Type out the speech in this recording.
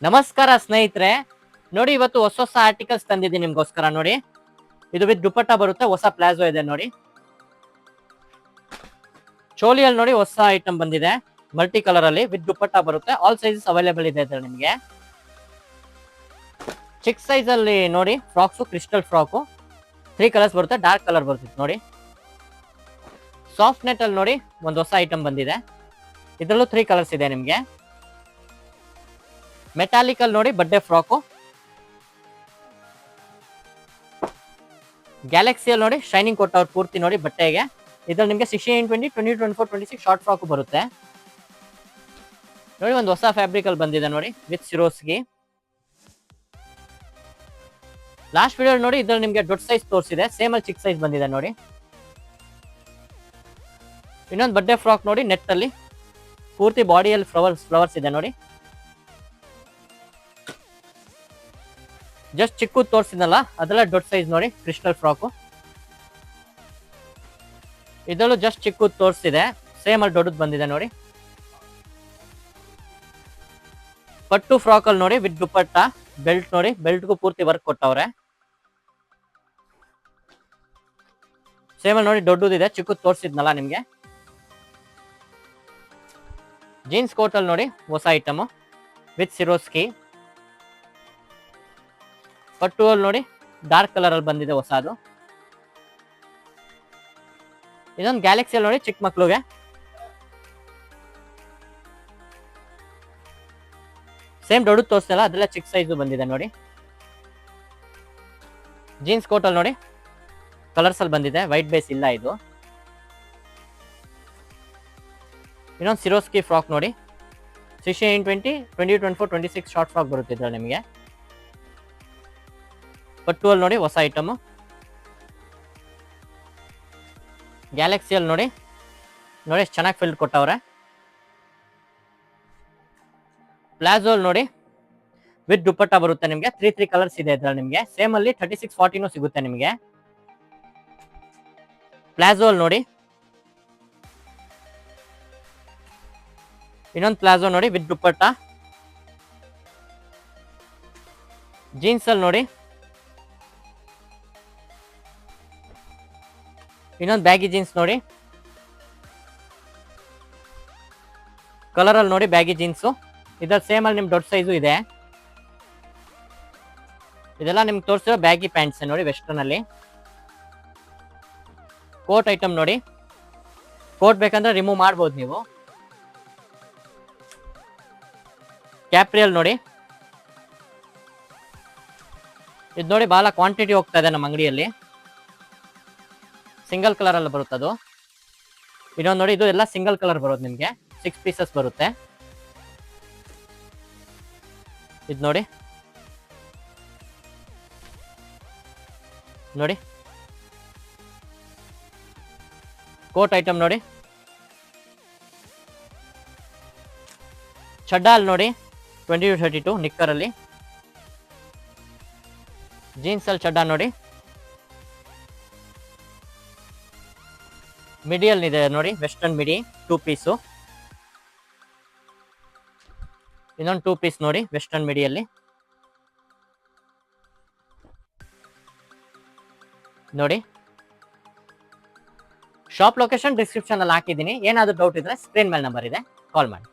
ನಮಸ್ಕಾರ ಸ್ನೇಹಿತರೆ, ನೋಡಿ ಇವತ್ತು ಹೊಸ ಹೊಸ ಆರ್ಟಿಕಲ್ಸ್ ತಂದಿದ್ದೀನಿ ನಿಮ್ಗೋಸ್ಕರ. ನೋಡಿ, ಇದು ವಿತ್ ದುಪಟ್ಟ ಬರುತ್ತೆ, ಹೊಸ ಪ್ಲಾಜೋ ಇದೆ ನೋಡಿ. ಚೋಲಿಯಲ್ಲಿ ನೋಡಿ ಹೊಸ ಐಟಮ್ ಬಂದಿದೆ, ಮಲ್ಟಿ ಕಲರ್ ಅಲ್ಲಿ ವಿತ್ ದುಪಟ್ಟ ಬರುತ್ತೆ. ಆಲ್ ಸೈಜಸ್ ಅವೈಲೇಬಲ್ ಇದೆ ಇದ್ರಲ್ಲಿ ನಿಮ್ಗೆ. ಚಿಕ್ಕ ಸೈಜ್ ಅಲ್ಲಿ ನೋಡಿ ಫ್ರಾಕ್ಸ್, ಕ್ರಿಸ್ಟಲ್ ಫ್ರಾಕ್ 3 ಕಲರ್ಸ್ ಬರುತ್ತೆ, ಡಾರ್ಕ್ ಕಲರ್ ಬರುತ್ತೆ ನೋಡಿ. ಸಾಫ್ಟ್ ನೆಟ್ ಅಲ್ಲಿ ನೋಡಿ ಒಂದು ಹೊಸ ಐಟಮ್ ಬಂದಿದೆ, ಇದ್ರಲ್ಲೂ 3 ಕಲರ್ಸ್ ಇದೆ ನಿಮ್ಗೆ. ಮೆಟಾಲಿಕ್ ಅಲ್ಲಿ ನೋಡಿ ಬಡ್ಡೆ ಫ್ರಾಕು. ಗ್ಯಾಲಕ್ಸಿಯಲ್ಲಿ ನೋಡಿ ಶೈನಿಂಗ್ ಕೊಟ್ಟವ್ರು ಪೂರ್ತಿ ನೋಡಿ ಬಟ್ಟೆಗೆ. ಇದ್ರಲ್ಲಿ ನಿಮ್ಗೆ 16, 20, 24, 26 ಶಾರ್ಟ್ ಫ್ರಾಕ್ ಬರುತ್ತೆ ನೋಡಿ. ಒಂದು ಹೊಸ ಫ್ಯಾಬ್ರಿಕ್ ಅಲ್ಲಿ ಬಂದಿದೆ ನೋಡಿ ವಿತ್ ಸಿರೋಸ್ಗಿ. ಲಾಸ್ಟ್ ವಿಡಿಯೋ ನೋಡಿ ಇದ್ರಲ್ಲಿ ನಿಮ್ಗೆ ದೊಡ್ಡ ಸೈಜ್ ತೋರಿಸಿದೆ, ಸೇಮ್ ಅಲ್ಲಿ ಚಿಕ್ಕ ಸೈಜ್ ಬಂದಿದೆ ನೋಡಿ. ಇನ್ನೊಂದು ಬಡ್ಡೆ ಫ್ರಾಕ್ ನೋಡಿ, ನೆಟ್ ಅಲ್ಲಿ ಪೂರ್ತಿ ಬಾಡಿಯಲ್ಲಿ ಫ್ಲವರ್ಸ್ ಇದೆ ನೋಡಿ. ಜಸ್ಟ್ ಚಿಕ್ಕದು ತೋರಿಸಿದ್ನಲ್ಲ ಅದೆಲ್ಲ ದೊಡ್ಡ ಸೈಜ್ ನೋಡಿ, ಕ್ರಿಸ್ಟಲ್ ಫ್ರಾಕು. ಇದರಲ್ಲೂ ಜಸ್ಟ್ ಚಿಕ್ಕದು ತೋರಿಸಿದೆ, ಸೇಮ್ ಅಲ್ಲಿ ದೊಡ್ಡದು ಬಂದಿದೆ ನೋಡಿ. ಪಟ್ಟು ಫ್ರಾಕ್ ಅಲ್ಲಿ ನೋಡಿ ವಿತ್ ದುಪಟ್ಟ, ಬೆಲ್ಟ್ ನೋಡಿ, ಬೆಲ್ಟ್ಗೂ ಪೂರ್ತಿ ವರ್ಕ್ ಕೊಟ್ಟವ್ರೆ. ಸೇಮ್ ಅಲ್ಲಿ ನೋಡಿ ದೊಡ್ಡದಿದೆ, ಚಿಕ್ಕದು ತೋರಿಸಿದ್ನಲ್ಲ ನಿಮ್ಗೆ. ಜೀನ್ಸ್ ಕೋಟ್ ಅಲ್ಲಿ ನೋಡಿ ಹೊಸ ಐಟಮ್ ವಿತ್ ಸಿರೋಸ್ಕಿ. ಪಟ್ಟು ಅಲ್ಲಿ ನೋಡಿ ಡಾರ್ಕ್ ಕಲರ್ ಅಲ್ಲಿ ಬಂದಿದೆ ಹೊಸದು. ಇದೊಂದು ಗ್ಯಾಲಕ್ಸಿ ಅಲ್ಲಿ ನೋಡಿ ಚಿಕ್ಕ ಮಕ್ಳಿಗೆ. ಸೇಮ್ ದೊಡ್ಡದು ತೋರಿಸ್ತಲ್ಲ ಅದೆಲ್ಲ ಚಿಕ್ಕ ಸೈಜ್ ಬಂದಿದೆ ನೋಡಿ. ಜೀನ್ಸ್ ಕೋಟ್ ಅಲ್ಲಿ ನೋಡಿ ಕಲರ್ಸ್ ಅಲ್ಲಿ ಬಂದಿದೆ, ವೈಟ್ ಬೇಸ್ ಇಲ್ಲ ಇದು. ಇನ್ನೊಂದು ಸಿರೋಸ್ಕಿ ಫ್ರಾಕ್ ನೋಡಿ, 16, 20, 24, 26 ಶಾರ್ಟ್ ಫ್ರಾಕ್ ಬರುತ್ತೆ ಇದ್ರಲ್ಲಿ ನಿಮಗೆ. ಪಟ್ಟು ಅಲ್ಲಿ ನೋಡಿ ಹೊಸ ಐಟಮ್. ಗ್ಯಾಲಕ್ಸಿಯಲ್ಲಿ ನೋಡಿ ಎಷ್ಟು ಚೆನ್ನಾಗಿ ಫಿಲ್ಡ್ ಕೊಟ್ಟವ್ರೆ. ಪ್ಲಾಜೋ ಅಲ್ಲಿ ನೋಡಿ ವಿತ್ ದುಪಟ್ಟ ಬರುತ್ತೆ ನಿಮಗೆ. 3 ಕಲರ್ಸ್ ಇದೆ ಇದ್ರಲ್ಲಿ ನಿಮಗೆ. ಸೇಮ್ ಅಲ್ಲಿ 36, 40 ಸಿಗುತ್ತೆ ನಿಮಗೆ. ಪ್ಲಾಜೋ ಅಲ್ಲಿ ನೋಡಿ ಇನ್ನೊಂದು ಪ್ಲಾಜೋ ನೋಡಿ ವಿತ್ ದುಪಟ್ಟ. ಜೀನ್ಸ್ ಅಲ್ಲಿ ನೋಡಿ ಇನ್ನೊಂದು ಬ್ಯಾಗಿ ಜೀನ್ಸ್ ನೋಡಿ, ಕಲರ್ ಅಲ್ಲಿ ನೋಡಿ ಬ್ಯಾಗಿ ಜೀನ್ಸು. ಇದ್ರಲ್ಲಿ ಸೇಮ್ ಅಲ್ಲಿ ನಿಮ್ ದೊಡ್ಡ ಸೈಜು ಇದೆ. ಇದೆಲ್ಲ ನಿಮ್ಗೆ ತೋರಿಸಿರೋ ಬ್ಯಾಗಿ ಪ್ಯಾಂಟ್ಸ್ ನೋಡಿ ವೆಸ್ಟರ್ನ್ ಅಲ್ಲಿ. ಕೋಟ್ ಐಟಮ್ ನೋಡಿ, ಕೋಟ್ ಬೇಕಂದ್ರೆ ರಿಮೂವ್ ಮಾಡ್ಬೋದು ನೀವು. ಕ್ಯಾಪ್ರಿಯಲ್ ನೋಡಿ, ಇದು ನೋಡಿ ಬಹಳ ಕ್ವಾಂಟಿಟಿ ಹೋಗ್ತಾ ಇದೆ ನಮ್ಮ ಅಂಗಡಿಯಲ್ಲಿ. ಸಿಂಗಲ್ ಕಲರ್ ಅಲ್ಲಿ ಬರುತ್ತೆ ಅದು. ಇನ್ನೊಂದು ನೋಡಿ, ಇದು ಎಲ್ಲ ಸಿಂಗಲ್ ಕಲರ್ ಬರೋದು ನಿಮ್ಗೆ. 6 ಪೀಸಸ್ ಬರುತ್ತೆ. ಇದು ನೋಡಿ ಕೋಟ್ ಐಟಮ್ ನೋಡಿ. ಚಡ್ಡಾ ಅಲ್ಲಿ ನೋಡಿ 20 to 32 ನಿಕ್ಕರ್ ಅಲ್ಲಿ. ಜೀನ್ಸ್ ಅಲ್ಲಿ ಚಡ್ಡಾ ನೋಡಿ. ಮಿಡಿಯಲ್ಲಿ ಇದೆ ನೋಡಿ, ವೆಸ್ಟರ್ನ್ ಮಿಡಿ 2 ಪೀಸು. ಇನ್ನೊಂದು 2 ಪೀಸ್ ನೋಡಿ ವೆಸ್ಟರ್ನ್ ಮಿಡಿಯಲ್ಲಿ ನೋಡಿ. ಶಾಪ್ ಲೊಕೇಶನ್ ಡಿಸ್ಕ್ರಿಪ್ಷನ್ ಅಲ್ಲಿ ಹಾಕಿದ್ದೀನಿ. ಏನಾದರೂ ಡೌಟ್ ಇದ್ರೆ ಸ್ಕ್ರೀನ್ ಮೇಲೆ ನಂಬರ್ ಇದೆ, ಕಾಲ್ ಮಾಡಿ.